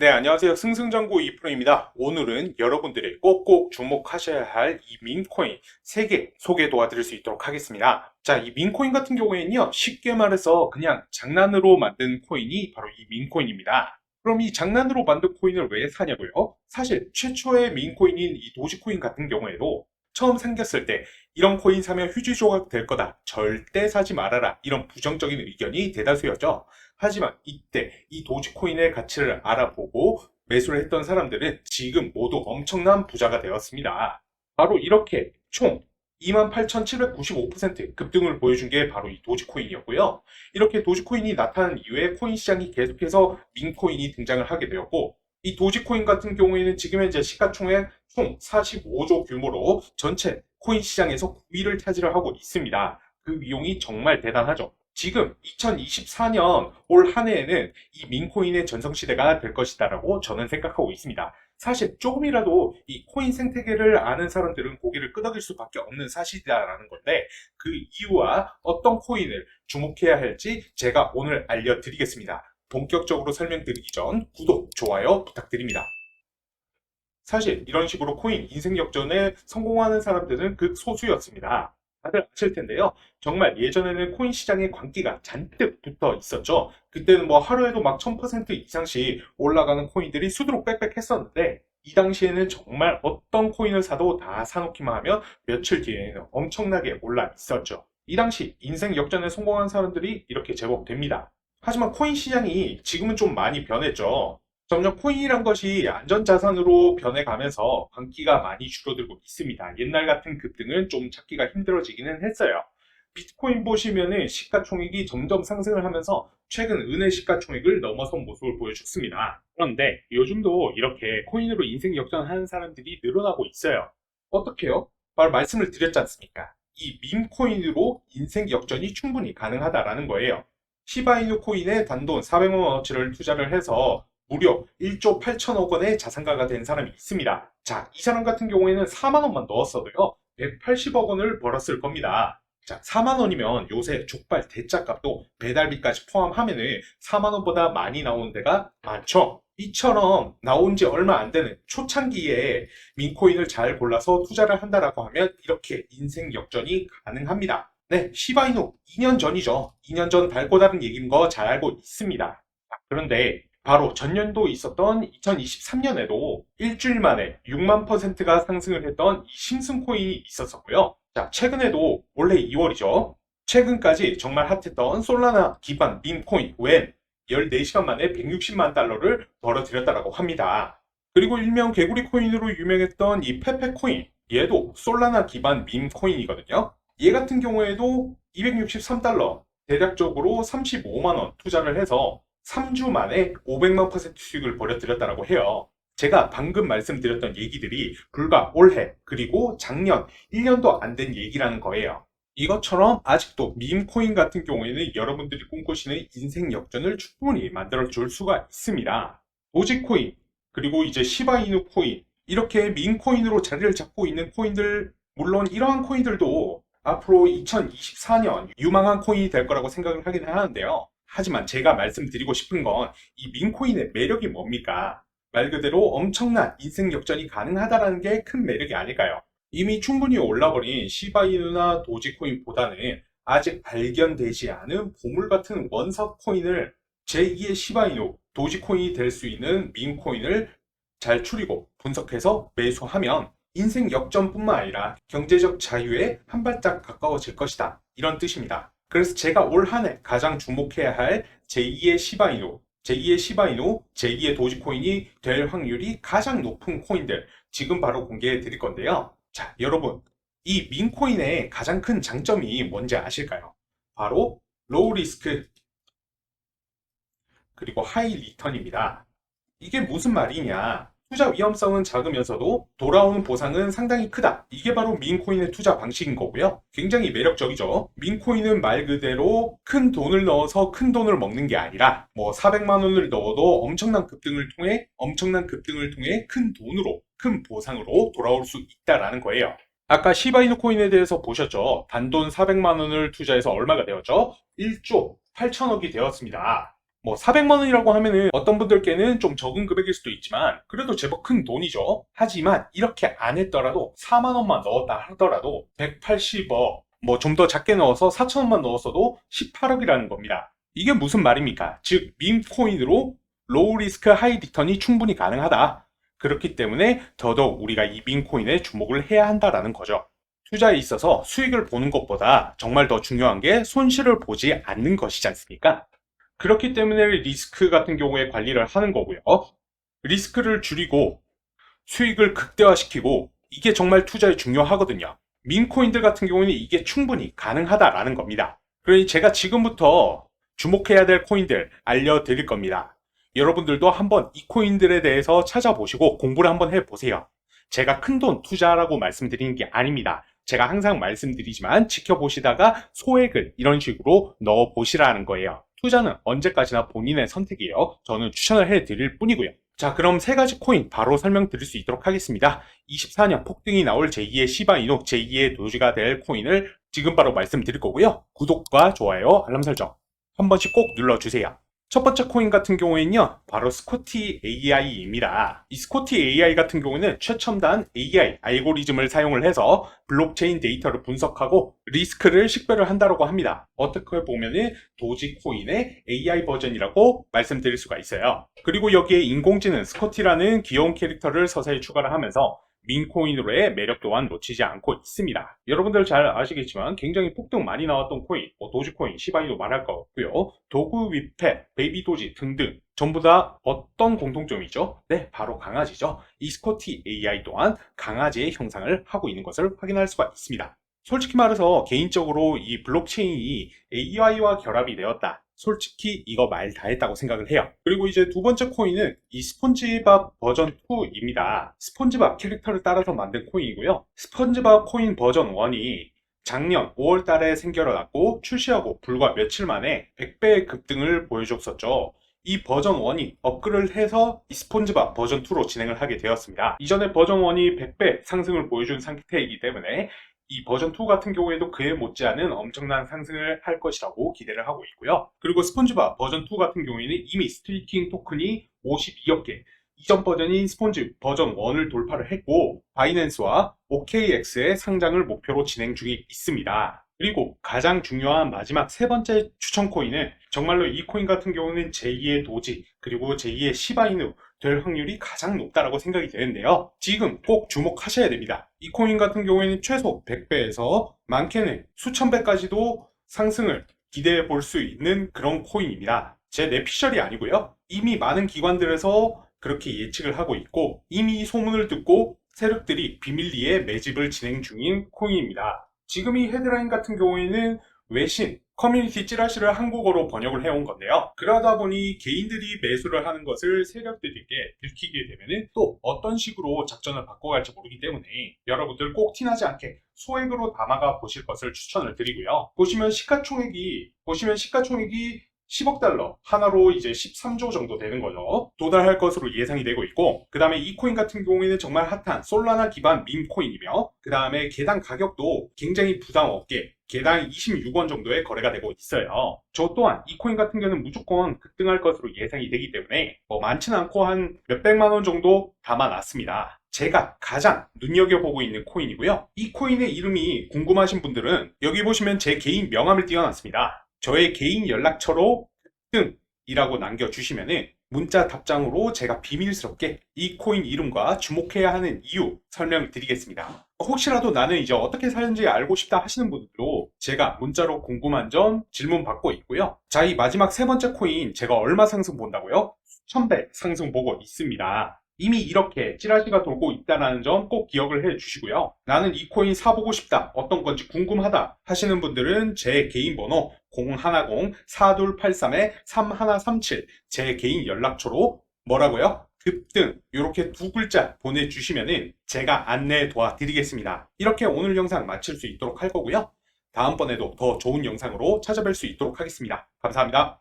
네, 안녕하세요. 승승장구 이프로입니다. 오늘은 여러분들이 꼭꼭 주목하셔야 할 이 민코인 3개 소개 도와드릴 수 있도록 하겠습니다. 자, 이 민코인 같은 경우에는요, 쉽게 말해서 그냥 장난으로 만든 코인이 바로 이 민코인입니다. 그럼 이 장난으로 만든 코인을 왜 사냐고요? 사실 최초의 민코인인 이 도지코인 같은 경우에도 처음 생겼을 때 이런 코인 사면 휴지 조각 될 거다. 절대 사지 말아라. 이런 부정적인 의견이 대다수였죠. 하지만 이때 이 도지코인의 가치를 알아보고 매수를 했던 사람들은 지금 모두 엄청난 부자가 되었습니다. 바로 이렇게 총 28,795% 급등을 보여준 게 바로 이 도지코인이었고요. 이렇게 도지코인이 나타난 이후에 코인 시장이 계속해서 민코인이 등장을 하게 되었고, 이 도지코인 같은 경우에는 지금 현재 시가총액 총 45조 규모로 전체 코인 시장에서 9위를 차지를 하고 있습니다. 그 비용이 정말 대단하죠. 지금 2024년 올 한 해에는 이 민코인의 전성시대가 될 것이다라고 저는 생각하고 있습니다. 사실 조금이라도 이 코인 생태계를 아는 사람들은 고개를 끄덕일 수밖에 없는 사실이다라는 건데, 그 이유와 어떤 코인을 주목해야 할지 제가 오늘 알려드리겠습니다. 본격적으로 설명드리기 전 구독, 좋아요 부탁드립니다. 사실 이런 식으로 코인 인생 역전에 성공하는 사람들은 극소수였습니다. 다들 아실 텐데요. 정말 예전에는 코인 시장에 광기가 잔뜩 붙어 있었죠. 그때는 뭐 하루에도 막 1000% 이상씩 올라가는 코인들이 수두룩 빽빽 했었는데, 이 당시에는 정말 어떤 코인을 사도 다 사놓기만 하면 며칠 뒤에는 엄청나게 올라 있었죠. 이 당시 인생 역전에 성공한 사람들이 이렇게 제법 됩니다. 하지만 코인 시장이 지금은 좀 많이 변했죠. 점점 코인이란 것이 안전자산으로 변해가면서 광기가 많이 줄어들고 있습니다. 옛날 같은 급등은 좀 찾기가 힘들어지기는 했어요. 비트코인 보시면은 시가총액이 점점 상승을 하면서 최근 은혜 시가총액을 넘어선 모습을 보여줬습니다. 그런데 요즘도 이렇게 코인으로 인생 역전하는 사람들이 늘어나고 있어요. 어떻게요? 바로 말씀을 드렸지 않습니까? 이 밈코인으로 인생 역전이 충분히 가능하다라는 거예요. 시바이누 코인에 단돈 400만 원어치를 투자를 해서 무려 1조 8천억 원의 자산가가 된 사람이 있습니다. 자, 이 사람 같은 경우에는 4만 원만 넣었어도요, 180억 원을 벌었을 겁니다. 자, 4만 원이면 요새 족발 대짜값도 배달비까지 포함하면은 4만 원보다 많이 나오는 데가 많죠. 이처럼 나온 지 얼마 안 되는 초창기에 민코인을 잘 골라서 투자를 한다라고 하면 이렇게 인생 역전이 가능합니다. 네, 시바이누 2년 전이죠. 2년 전 달고 다른 얘기인 거 잘 알고 있습니다. 자, 그런데 바로 전년도 있었던 2023년에도 일주일 만에 6만 퍼센트가 상승을 했던 이 심슨코인이 있었었고요. 자, 최근에도 원래 2월이죠. 최근까지 정말 핫했던 솔라나 기반 밈코인 웬 14시간 만에 160만 달러를 벌어들였다고 합니다. 그리고 일명 개구리 코인으로 유명했던 이 페페코인, 얘도 솔라나 기반 밈코인이거든요. 얘 같은 경우에도 263달러, 대략적으로 35만 원 투자를 해서 3주 만에 500만 퍼센트 수익을 벌여들였다고 해요. 제가 방금 말씀드렸던 얘기들이 불과 올해 그리고 작년 1년도 안 된 얘기라는 거예요. 이것처럼 아직도 밈코인 같은 경우에는 여러분들이 꿈꾸시는 인생 역전을 충분히 만들어 줄 수가 있습니다. 도지코인, 그리고 이제 시바이누 코인, 이렇게 밈코인으로 자리를 잡고 있는 코인들, 물론 이러한 코인들도 앞으로 2024년 유망한 코인이 될 거라고 생각을 하긴 하는데요. 하지만 제가 말씀드리고 싶은 건 이 민코인의 매력이 뭡니까? 말 그대로 엄청난 인생 역전이 가능하다는 게 큰 매력이 아닐까요? 이미 충분히 올라버린 시바이누나 도지코인보다는 아직 발견되지 않은 보물 같은 원석 코인을 제2의 시바이누, 도지코인이 될 수 있는 민코인을 잘 추리고 분석해서 매수하면 인생 역전뿐만 아니라 경제적 자유에 한 발짝 가까워질 것이다. 이런 뜻입니다. 그래서 제가 올 한 해 가장 주목해야 할 제2의 시바이누, 제2의 시바이누, 제2의 도지코인이 될 확률이 가장 높은 코인들 지금 바로 공개해 드릴 건데요. 자, 여러분, 이 민코인의 가장 큰 장점이 뭔지 아실까요? 바로 로우 리스크 그리고 하이 리턴입니다. 이게 무슨 말이냐? 투자 위험성은 작으면서도 돌아오는 보상은 상당히 크다. 이게 바로 민코인의 투자 방식인 거고요. 굉장히 매력적이죠. 민코인은 말 그대로 큰 돈을 넣어서 큰 돈을 먹는 게 아니라 뭐 400만 원을 넣어도 엄청난 급등을 통해 큰 돈으로, 큰 보상으로 돌아올 수 있다라는 거예요. 아까 시바이누 코인에 대해서 보셨죠? 단돈 400만 원을 투자해서 얼마가 되었죠? 1조 8천억이 되었습니다. 뭐 400만 원이라고 하면은 어떤 분들께는 좀 적은 금액일 수도 있지만 그래도 제법 큰 돈이죠. 하지만 이렇게 안 했더라도 4만 원만 넣었다 하더라도 180억, 뭐 좀 더 작게 넣어서 4천 원만 넣었어도 18억이라는 겁니다. 이게 무슨 말입니까? 즉 밈코인으로 로우 리스크 하이 리턴이 충분히 가능하다. 그렇기 때문에 더더욱 우리가 이 밈코인에 주목을 해야 한다라는 거죠. 투자에 있어서 수익을 보는 것보다 정말 더 중요한 게 손실을 보지 않는 것이지 않습니까? 그렇기 때문에 리스크 같은 경우에 관리를 하는 거고요. 리스크를 줄이고 수익을 극대화시키고 이게 정말 투자에 중요하거든요. 밈코인들 같은 경우는 이게 충분히 가능하다라는 겁니다. 그러니 제가 지금부터 주목해야 될 코인들 알려드릴 겁니다. 여러분들도 한번 이 코인들에 대해서 찾아보시고 공부를 한번 해보세요. 제가 큰돈 투자라고 말씀드리는 게 아닙니다. 제가 항상 말씀드리지만 지켜보시다가 소액을 이런 식으로 넣어보시라는 거예요. 투자는 언제까지나 본인의 선택이에요. 저는 추천을 해드릴 뿐이고요. 자, 그럼 세 가지 코인 바로 설명드릴 수 있도록 하겠습니다. 24년 폭등이 나올 제2의 시바이노, 제2의 도지가 될 코인을 지금 바로 말씀드릴 거고요. 구독과 좋아요, 알람 설정 한 번씩 꼭 눌러주세요. 첫 번째 코인 같은 경우에는요, 바로 스코티 AI입니다. 이 스코티 AI 같은 경우는 최첨단 AI 알고리즘을 사용을 해서 블록체인 데이터를 분석하고 리스크를 식별을 한다고 합니다. 어떻게 보면은 도지코인의 AI 버전이라고 말씀드릴 수가 있어요. 그리고 여기에 인공지능 스코티라는 귀여운 캐릭터를 서서히 추가를 하면서 밈코인으로의 매력 또한 놓치지 않고 있습니다. 여러분들 잘 아시겠지만 굉장히 폭등 많이 나왔던 코인, 도지코인, 시바이노 말할 거 없고요. 도구 위펫, 베이비 도지 등등 전부 다 어떤 공통점이죠? 네, 바로 강아지죠. 이 스코티 AI 또한 강아지의 형상을 하고 있는 것을 확인할 수가 있습니다. 솔직히 말해서 개인적으로 이 블록체인이 AI와 결합이 되었다. 솔직히 이거 말 다 했다고 생각을 해요. 그리고 이제 두 번째 코인은 이 스폰지밥 버전 2입니다. 스폰지밥 캐릭터를 따라서 만든 코인이고요. 스폰지밥 코인 버전 1이 작년 5월 달에 생겨났고 출시하고 불과 며칠 만에 100배의 급등을 보여줬었죠. 이 버전 1이 업글을 해서 이 스폰지밥 버전 2로 진행을 하게 되었습니다. 이전에 버전 1이 100배 상승을 보여준 상태이기 때문에 이 버전 2 같은 경우에도 그에 못지않은 엄청난 상승을 할 것이라고 기대를 하고 있고요. 그리고 스폰지밥 버전 2 같은 경우에는 이미 스테이킹 토큰이 52억 개, 이전 버전인 스폰지 버전 1을 돌파를 했고 바이낸스와 OKX의 상장을 목표로 진행 중에 있습니다. 그리고 가장 중요한 마지막 세 번째 추천 코인은 정말로 이 코인 같은 경우는 제2의 도지 그리고 제2의 시바이누 될 확률이 가장 높다라고 생각이 되는데요. 지금 꼭 주목하셔야 됩니다. 이 코인 같은 경우에는 최소 100배에서 많게는 수천 배까지도 상승을 기대해 볼 수 있는 그런 코인입니다. 제 뇌피셜이 아니고요. 이미 많은 기관들에서 그렇게 예측을 하고 있고 이미 소문을 듣고 세력들이 비밀리에 매집을 진행 중인 코인입니다. 지금 이 헤드라인 같은 경우에는 외신, 커뮤니티 찌라시를 한국어로 번역을 해온 건데요. 그러다 보니 개인들이 매수를 하는 것을 세력들에게 들키게 되면 또 어떤 식으로 작전을 바꿔갈지 모르기 때문에 여러분들 꼭 티나지 않게 소액으로 담아가 보실 것을 추천을 드리고요. 보시면 시가총액이 10억 달러 하나로 이제 13조 정도 되는 거죠. 도달할 것으로 예상이 되고 있고 그 다음에 이 코인 같은 경우에는 정말 핫한 솔라나 기반 밈코인이며 그 다음에 개당 가격도 굉장히 부담 없게 개당 26원 정도의 거래가 되고 있어요. 저 또한 이 코인 같은 경우는 무조건 급등할 것으로 예상이 되기 때문에 많지는 않고 한 몇백만 원 정도 담아놨습니다. 제가 가장 눈여겨보고 있는 코인이고요. 이 코인의 이름이 궁금하신 분들은 여기 보시면 제 개인 명함을 띄워놨습니다. 저의 개인 연락처로 급등이라고 남겨주시면은 문자 답장으로 제가 비밀스럽게 이 코인 이름과 주목해야 하는 이유 설명드리겠습니다. 혹시라도 나는 이제 어떻게 사는지 알고 싶다 하시는 분들도 제가 문자로 궁금한 점 질문 받고 있고요. 자, 이 마지막 세 번째 코인 제가 얼마 상승 본다고요? 수천 배 상승 보고 있습니다. 이미 이렇게 찌라시가 돌고 있다는 점 꼭 기억을 해 주시고요. 나는 이 코인 사보고 싶다, 어떤 건지 궁금하다 하시는 분들은 제 개인 번호 010-4283-3137 제 개인 연락처로 뭐라고요? 급등 이렇게 두 글자 보내주시면은 제가 안내 도와드리겠습니다. 이렇게 오늘 영상 마칠 수 있도록 할 거고요. 다음번에도 더 좋은 영상으로 찾아뵐 수 있도록 하겠습니다. 감사합니다.